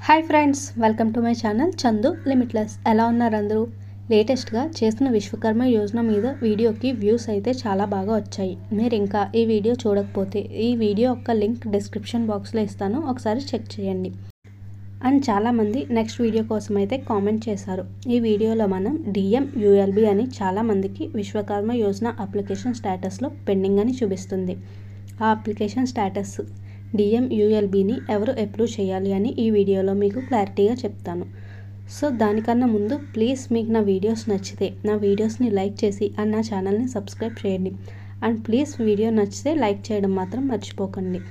Hi friends, welcome to my channel Chandu limitless. ఎలా ఉన్నారు అందరూ? లేటెస్ట్గా చేసిన విశ్వకర్మ యోజన మీద వీడియోకి వ్యూస్ అయితే చాలా బాగా వచ్చాయి. మీరు ఇంకా ఈ వీడియో చూడకపోతే ఈ వీడియో యొక్క లింక్ డిస్క్రిప్షన్ బాక్స్లో ఇస్తాను, ఒకసారి చెక్ చేయండి. అండ్ చాలామంది నెక్స్ట్ వీడియో కోసం అయితే కామెంట్ చేశారు. ఈ వీడియోలో మనం DMULB అని చాలామందికి విశ్వకర్మ యోజన అప్లికేషన్ స్టేటస్లో పెండింగ్ అని చూపిస్తుంది. ఆ అప్లికేషన్ స్టేటస్ DMULBని ఎవరు అప్రూవ్ చేయాలి అని ఈ వీడియోలో మీకు క్లారిటీగా చెప్తాను. సో దానికన్నా ముందు ప్లీజ్ మీకు నా వీడియోస్ నచ్చితే నా వీడియోస్ని లైక్ చేసి అండ్ నా ఛానల్ని సబ్స్క్రైబ్ చేయండి. అండ్ ప్లీజ్ వీడియో నచ్చితే లైక్ చేయడం మాత్రం మర్చిపోకండి.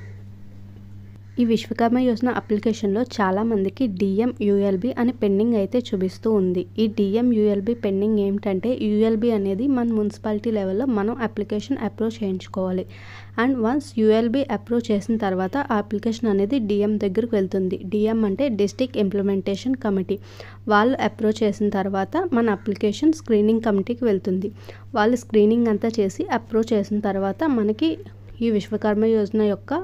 ఈ విశ్వకర్మ యోజన అప్లికేషన్లో చాలామందికి DMULB అని పెండింగ్ అయితే చూపిస్తూ ఉంది. ఈ DMULB పెండింగ్ ఏమిటంటే, ULB అనేది మన మున్సిపాలిటీ లెవెల్లో మనం అప్లికేషన్ అప్రూవ్ చేయించుకోవాలి. అండ్ వన్స్ ULB అప్రూవ్ చేసిన తర్వాత ఆ అప్లికేషన్ అనేది DM దగ్గరకు వెళ్తుంది. DM అంటే డిస్ట్రిక్ట్ ఇంప్లిమెంటేషన్ కమిటీ. వాళ్ళు అప్రూవ్ చేసిన తర్వాత మన అప్లికేషన్ స్క్రీనింగ్ కమిటీకి వెళ్తుంది. వాళ్ళు స్క్రీనింగ్ అంతా చేసి అప్రూవ్ చేసిన తర్వాత మనకి ఈ విశ్వకర్మ యోజన యొక్క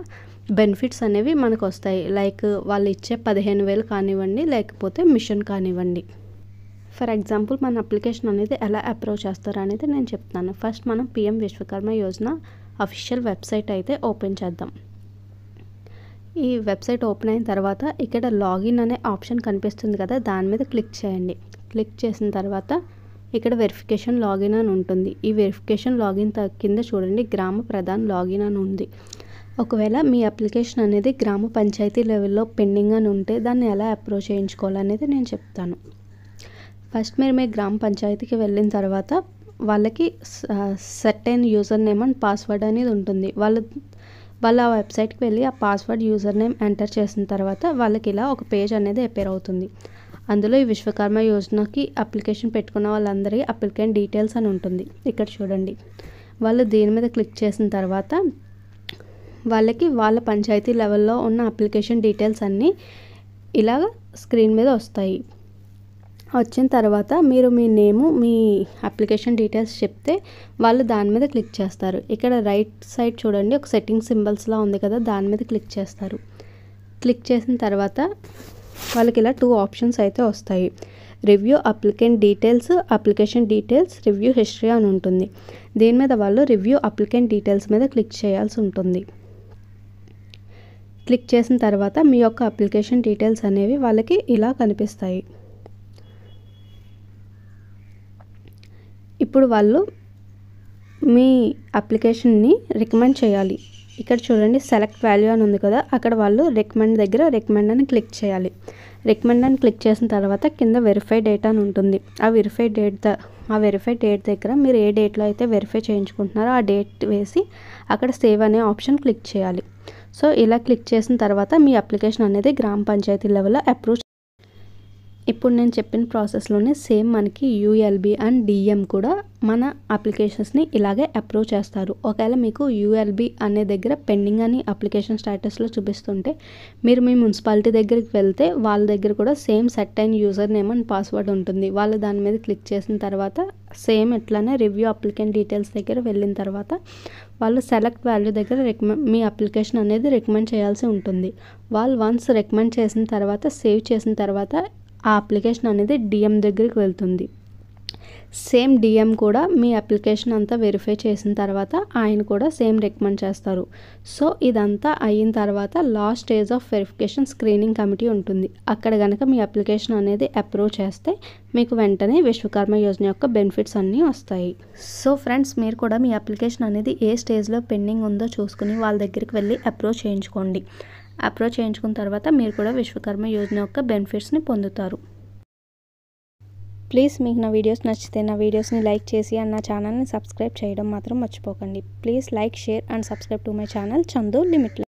బెనిఫిట్స్ అనేవి మనకు వస్తాయి. లైక్ వాళ్ళు ఇచ్చే 15,000 కానివ్వండి, లేకపోతే మిషన్ కానివ్వండి. ఫర్ ఎగ్జాంపుల్ మన అప్లికేషన్ అనేది ఎలా అప్రూవ్ చేస్తారు అనేది నేను చెప్తాను. ఫస్ట్ మనం PM Vishwakarma Yojana official website అయితే ఓపెన్ చేద్దాం. ఈ వెబ్సైట్ ఓపెన్ అయిన తర్వాత ఇక్కడ లాగిన్ అనే ఆప్షన్ కనిపిస్తుంది కదా, దాని మీద క్లిక్ చేయండి. క్లిక్ చేసిన తర్వాత ఇక్కడ వెరిఫికేషన్ లాగిన్ అని ఉంటుంది. ఈ వెరిఫికేషన్ లాగిన్ కింద చూడండి గ్రామ ప్రధాన్ లాగిన్ అని ఉంది. ఒకవేళ మీ అప్లికేషన్ అనేది గ్రామ పంచాయతీ లెవెల్లో పెండింగ్ అని ఉంటే దాన్ని ఎలా అప్రూవ్ చేయించుకోవాలనేది నేను చెప్తాను. ఫస్ట్ మీరు మీ గ్రామ పంచాయతీకి వెళ్ళిన తర్వాత వాళ్ళకి certain user name and password అనేది ఉంటుంది. వాళ్ళు ఆ వెబ్సైట్కి వెళ్ళి ఆ పాస్వర్డ్ యూజర్ నేమ్ ఎంటర్ చేసిన తర్వాత వాళ్ళకి ఇలా ఒక పేజ్ అనేది అపేర్ అవుతుంది. అందులో ఈ విశ్వకర్మ యోజనకి అప్లికేషన్ పెట్టుకున్న వాళ్ళందరి అప్లికెంట్ డీటెయిల్స్ అని ఉంటుంది. ఇక్కడ చూడండి, వాళ్ళు దీని మీద క్లిక్ చేసిన తర్వాత వాళ్ళకి వాళ్ళ పంచాయతీ లెవెల్లో ఉన్న అప్లికేషన్ డీటెయిల్స్ అన్నీ ఇలాగ స్క్రీన్ మీద వస్తాయి. వచ్చిన తర్వాత మీరు మీ నేము, మీ అప్లికేషన్ డీటెయిల్స్ చెప్తే వాళ్ళు దాని మీద క్లిక్ చేస్తారు. ఇక్కడ రైట్ సైడ్ చూడండి ఒక సెట్టింగ్ సింబల్స్లా ఉంది కదా, దాని మీద క్లిక్ చేస్తారు. క్లిక్ చేసిన తర్వాత వాళ్ళకి ఇలా 2 ఆప్షన్స్ అయితే వస్తాయి. Review applicant details, application details, review history అని ఉంటుంది. దీని మీద వాళ్ళు రివ్యూ అప్లికెంట్ డీటెయిల్స్ మీద క్లిక్ చేయాల్సి ఉంటుంది. క్లిక్ చేసిన తర్వాత మీ యొక్క అప్లికేషన్ డీటెయిల్స్ అనేవి వాళ్ళకి ఇలా కనిపిస్తాయి. ఇప్పుడు వాళ్ళు మీ అప్లికేషన్ని రికమెండ్ చేయాలి. ఇక్కడ చూడండి సెలెక్ట్ వాల్యూ అని ఉంది కదా, అక్కడ వాళ్ళు రికమెండ్ దగ్గర రికమెండ్ అని క్లిక్ చేయాలి. రికమెండ్ అని క్లిక్ చేసిన తర్వాత కింద వెరిఫై డేట్ అని ఉంటుంది. ఆ వెరిఫై డేట్ దగ్గర మీరు ఏ డేట్లో అయితే వెరిఫై చేయించుకుంటున్నారో ఆ డేట్ వేసి అక్కడ సేవ్ అనే ఆప్షన్ క్లిక్ చేయాలి. సో ఇలా క్లిక్ చేసిన తర్వాత మీ అప్లికేషన్ అనేది గ్రామ పంచాయతీ లెవెల్లో అప్రూవ్. ఇప్పుడు నేను చెప్పిన ప్రాసెస్లోనే సేమ్ మనకి ULB అండ్ DM కూడా మన అప్లికేషన్స్ని ఇలాగే అప్రూవ్ చేస్తారు. ఒకవేళ మీకు ULB అనే దగ్గర పెండింగ్ అని అప్లికేషన్ స్టేటస్లో చూపిస్తుంటే మీరు మీ మున్సిపాలిటీ దగ్గరికి వెళ్తే వాళ్ళ దగ్గర కూడా same certain user name and password ఉంటుంది. వాళ్ళు దాని మీద క్లిక్ చేసిన తర్వాత సేమ్ ఇట్లానే రివ్యూ అప్లికెంట్ డీటెయిల్స్ దగ్గర వెళ్ళిన తర్వాత వాళ్ళు సెలెక్ట్ వాల్యూ దగ్గర మీ అప్లికేషన్ అనేది రికమెండ్ చేయాల్సి ఉంటుంది. వాళ్ళు వన్స్ రికమెండ్ చేసిన తర్వాత సేవ్ చేసిన తర్వాత ఆ అప్లికేషన్ అనేది DM దగ్గరికి వెళ్తుంది. సేమ్ DM కూడా మీ అప్లికేషన్ అంతా వెరిఫై చేసిన తర్వాత ఆయన కూడా సేమ్ రికమెండ్ చేస్తారు. సో ఇదంతా అయిన తర్వాత last stage of verification screening committee ఉంటుంది. అక్కడ కనుక మీ అప్లికేషన్ అనేది అప్రూవ్ చేస్తే మీకు వెంటనే విశ్వకర్మ యోజన యొక్క బెనిఫిట్స్ అన్నీ వస్తాయి. సో ఫ్రెండ్స్, మీరు కూడా మీ అప్లికేషన్ అనేది ఏ స్టేజ్లో పెండింగ్ ఉందో చూసుకుని వాళ్ళ దగ్గరికి వెళ్ళి అప్రూవ్ చేయించుకోండి. అప్రూవ్ చేయించుకున్న తర్వాత మీరు కూడా విశ్వకర్మ యోజన యొక్క బెనిఫిట్స్ని పొందుతారు. ప్లీజ్ మీకు నా వీడియోస్ నచ్చితే నా వీడియోస్ని లైక్ చేసి అండ్ నా ఛానల్ని సబ్స్క్రైబ్ చేయడం మాత్రం మర్చిపోకండి. Please like, share and subscribe to my channel Chandu limitless.